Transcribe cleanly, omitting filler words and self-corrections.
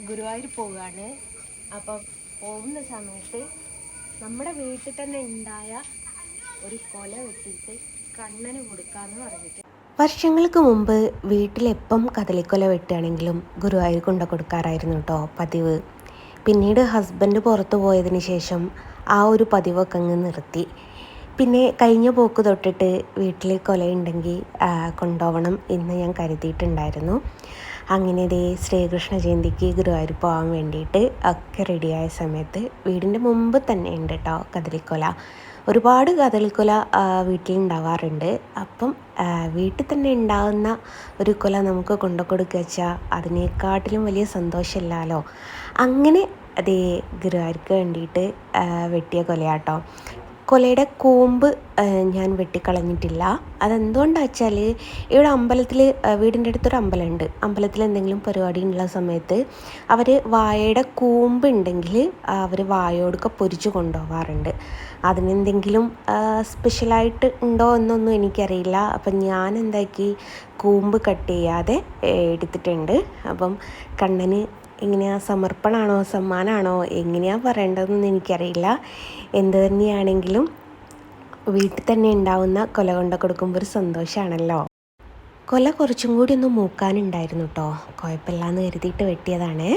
ഗുരുവായൂർ പോവുകയാണ്. അപ്പം പോകുന്ന സമയത്ത് നമ്മുടെ വീട്ടിൽ തന്നെ ഉണ്ടായ ഒരു കൊല വെട്ടിയിട്ട് കണ്ണന് കൊടുക്കാമെന്ന് പറഞ്ഞിട്ട്. വർഷങ്ങൾക്ക് മുമ്പ് വീട്ടിലെപ്പം കദളിക്കൊല വെട്ടുകയാണെങ്കിലും ഗുരുവായൂർ കൊണ്ടു കൊടുക്കാറായിരുന്നു കേട്ടോ പതിവ്. പിന്നീട് ഹസ്ബൻഡ് പുറത്തു പോയതിന് ശേഷം ആ ഒരു പതിവൊക്കെ അങ്ങ് നിർത്തി. പിന്നെ കഴിഞ്ഞ പോക്ക് തൊട്ടിട്ട് വീട്ടിൽ കൊലയുണ്ടെങ്കിൽ കൊണ്ടുപോകണം എന്ന് ഞാൻ കരുതിയിട്ടുണ്ടായിരുന്നു. അങ്ങനെ ശ്രീകൃഷ്ണ ജയന്തിക്ക് ഗുരുവായൂർ പോകാൻ വേണ്ടിയിട്ട് ഒക്കെ റെഡിയായ സമയത്ത് വീടിൻ്റെ മുമ്പ് തന്നെ ഉണ്ട് കേട്ടോ കദളിക്കൊല. ഒരുപാട് കദളിക്കൊല വീട്ടിലുണ്ടാവാറുണ്ട്. അപ്പം വീട്ടിൽ തന്നെ ഉണ്ടാകുന്ന ഒരു കൊല നമുക്ക് കൊണ്ടു കൊടുക്കുക വെച്ചാൽ അതിനേക്കാട്ടിലും വലിയ സന്തോഷമില്ലല്ലോ. അങ്ങനെ ഗുരുവായൂർക്ക് വേണ്ടിയിട്ട് വെട്ടിയ കൊലയാട്ടോ. കൊലയുടെ കൂമ്പ് ഞാൻ വെട്ടിക്കളഞ്ഞിട്ടില്ല. അതെന്തുകൊണ്ടാണെന്ന് വെച്ചാൽ ഇവിടെ അമ്പലത്തിൽ, വീടിൻ്റെ അടുത്തൊരു അമ്പലമുണ്ട്. അമ്പലത്തിൽ എന്തെങ്കിലും പരിപാടി ഉള്ള സമയത്ത് അവർ വാഴയുടെ കൂമ്പ് ഉണ്ടെങ്കിൽ അവർ വാഴയോടൊക്കെ പൊരിച്ച് കൊണ്ടുപോകാറുണ്ട്. അതിനെന്തെങ്കിലും സ്പെഷ്യലായിട്ട് ഉണ്ടോ എന്നൊന്നും എനിക്കറിയില്ല. അപ്പം ഞാൻ എന്താക്കി, കൂമ്പ് കട്ട് ചെയ്യാതെ എടുത്തിട്ടുണ്ട്. അപ്പം കണ്ണന് എങ്ങനെയാ, സമർപ്പണമാണോ സമ്മാനമാണോ എങ്ങനെയാണ് പറയേണ്ടതെന്ന് എനിക്കറിയില്ല. എന്ത് തന്നെയാണെങ്കിലും വീട്ടിൽ തന്നെ ഉണ്ടാവുന്ന കൊല കൊണ്ട് കൊടുക്കുമ്പോൾ ഒരു സന്തോഷമാണല്ലോ. കൊല കുറച്ചും കൂടി ഒന്ന് മൂക്കാനുണ്ടായിരുന്നു കേട്ടോ. കുഴപ്പമില്ലാന്ന് കരുതിയിട്ട് വെട്ടിയതാണേ.